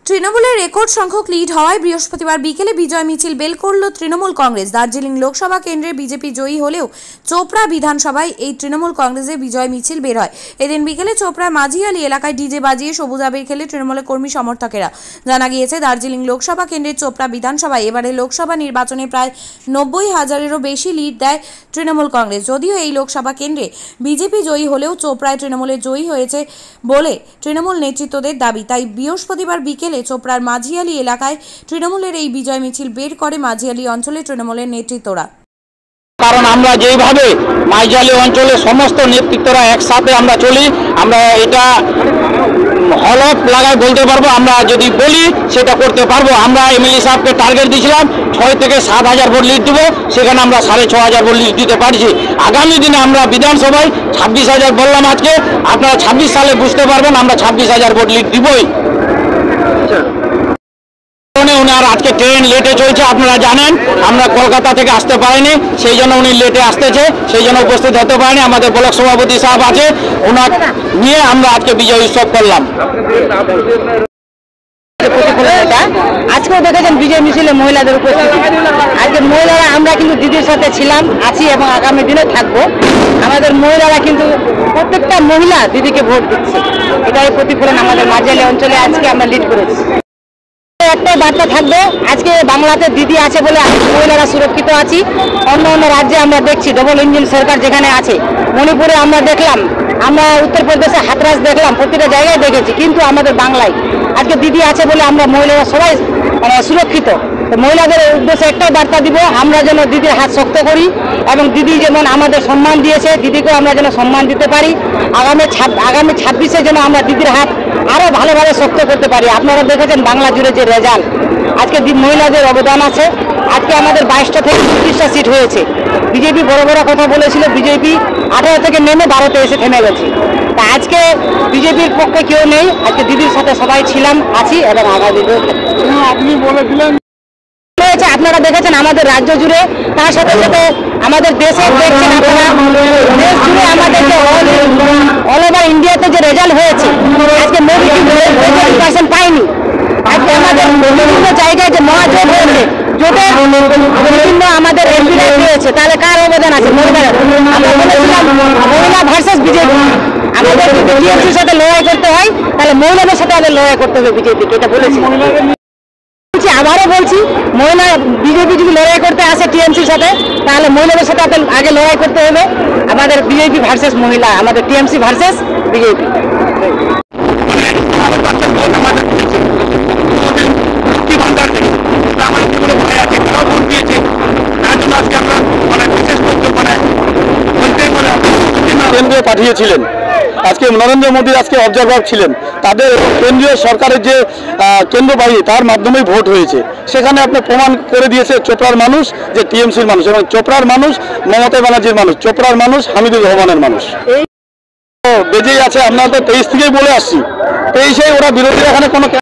তৃণমূলের রেকর্ড সংখ্যক লিড হওয়ায় বৃহস্পতিবার বিকেলে বিজয় মিছিল বের করল তৃণমূল কংগ্রেস। দার্জিলিং লোকসভা কেন্দ্রে বিজেপি জয়ী হলেও চোপড়া বিধানসভায় এই তৃণমূল কংগ্রেসের বিজয় মিছিল বের হয়। এদিন বিকেলে চোপড়ার মাঝিয়ালি এলাকায় ডিজে বাজিয়ে সবুজ আবির খেলে তৃণমূলের কর্মী সমর্থকেরা। জানা গিয়েছে, দার্জিলিং লোকসভা কেন্দ্রের চোপড়া বিধানসভায় এবারে লোকসভা নির্বাচনে প্রায় 90,000-এরও বেশি লিড দেয় তৃণমূল কংগ্রেস। যদিও এই লোকসভা কেন্দ্রে বিজেপি জয়ী হলেও চোপড়ায় তৃণমূলের জয়ী হয়েছে বলে তৃণমূল নেতৃত্বদের দাবি। তাই বৃহস্পতিবার বিকেলে চোপড়ার মাঝিয়ালি এলাকায় তৃণমূলের এই বিজয় মিছিল বের করে মাঝিয়ালি অঞ্চলে তৃণমূলের নেতৃত্বরা। কারণ আমরা যেভাবে মাঝিয়ালি অঞ্চলে সমস্ত নেতৃত্বরা একসাথে আমরা চলি, আমরা এটা হলফ লাগায় বলতে পারবো, আমরা যদি বলি সেটা করতে পারবো। আমরা এমএলএ সাহেবকে টার্গেট দিয়েছিলাম 6 থেকে 7,000 ভোট লিড দেবো, সেখানে আমরা 6,500 ভোট লিড দিতে পারছি। আগামী দিনে আমরা বিধানসভায় 26,000 বললাম আজকে, আপনারা 26 সালে বুঝতে পারবেন আমরা 26,000 ভোট লিড দিবই। উনার আজকে ট্রেন লেটে চলছে, আপনারা জানেন আমরা কলকাতা থেকে আসতে পারিনি, সেই জন্য উনি লেটে আসতেছে, সেই জন্য উপস্থিত হতে পারেনি। আমাদের ব্লক সভাপতি সাহেব আছে, ওনার নিয়ে আমরা আজকে বিজয় উৎসব করলাম। আজকেও দেখেছেন বিজয় মিছিলে মহিলাদের উপস্থিতি। আজকে মহিলারা আমরা কিন্তু দিদির সাথে ছিলাম, আছি এবং আগামী দিনে থাকবো। আমাদের মহিলারা কিন্তু প্রত্যেকটা মহিলা দিদিকে ভোট দিচ্ছে, এটাই প্রতিফলন আমাদের মাঝিয়ালি অঞ্চলে আজকে আমরা লিড করেছি। একটাই বার্তা থাকবে, আজকে বাংলাতে দিদি আছে বলে মহিলারা সুরক্ষিত আছি। অন্য অন্য রাজ্যে আমরা দেখছি ডবল ইঞ্জিন সরকার যেখানে আছে, মণিপুরে আমরা দেখলাম, আমরা উত্তরপ্রদেশে হাতরাস দেখলাম, প্রতিটা জায়গায় দেখেছি, কিন্তু আমাদের বাংলায় আজকে দিদি আছে বলে আমরা মহিলারা সবাই সুরক্ষিত। মহিলাদের উদ্দেশ্যে একটাই বার্তা দিব, আমরা যেন দিদির হাত শক্ত করি এবং দিদি যেমন আমাদের সম্মান দিয়েছে, দিদিকেও আমরা যেন সম্মান দিতে পারি। আগামী 26-এ যেন আমরা দিদির হাত আরও ভালোভাবে শক্ত করতে পারি। আপনারা দেখেছেন বাংলা জুড়ে যে রেজাল্ট, আজকে মহিলাদের অবদান আছে। আজকে আমাদের 22টা থেকে 25টা সিট হয়েছে। বিজেপি বড় বড় কথা বলেছিল, বিজেপি 18 থেকে নেমে 12তে এসে থেমে গেছে। তা আজকে বিজেপির পক্ষে কেউ নেই, আজকে দিদির সাথে সবাই ছিলাম, আছি এবং আগামী আপনি বলেছিলেন আপনারা দেখেছেন আমাদের রাজ্য জুড়ে, তার সাথে সাথে আমাদের দেশে দেখছেন আপনারা, দেশ জুড়ে আমাদেরকে অল ওভার ইন্ডিয়াতে যে রেজাল্ট হয়েছে, আজকে মোদি 20% পায়নি। আজকে আমাদের বিভিন্ন জায়গায় যে মহাজোট হয়েছে, জোটের বিভিন্ন আমাদের এমপিরা পেয়েছে, তাহলে কার অবদান আছে? মহিলারা। আমরা বলেছিলাম মহিলা ভার্সেস বিজেপি, আমাদের যদি টিএমসির সাথে লড়াই করতে হয় তাহলে মহিলাদের সাথে আমাদের লড়াই করতে হবে বিজেপিকে, এটা বলেছি। আবারও বলছি, মহিলা বিজেপি যদি লড়াই করতে আসে টিএমসির সাথে, তাহলে মহিলাদের সাথে আগে লড়াই করতে হবে। আমাদের বিজেপি ভার্সেস মহিলা, আমাদের টিএমসি ভার্সেস বিজেপি। কেন্দ্রে পাঠিয়েছিলেন, আজকে নরেন্দ্র মোদীর আজকে অবজারভার ছিলেন, তাদের কেন্দ্রীয় সরকারের যে কেন্দ্র বাহিনী তার মাধ্যমেই ভোট হয়েছে। সেখানে আপনি প্রমাণ করে দিয়েছে চোপড়ার মানুষ যে টিএমসির মানুষ, এবং চোপড়ার মানুষ মমতা ব্যানার্জির মানুষ, চোপড়ার মানুষ হামিদুর রহমানের মানুষ। এই বেজেই আছে, আপনারা তো 23 থেকেই বলে আসছি, 23-এ ওরা বিরোধীরা এখানে কোনো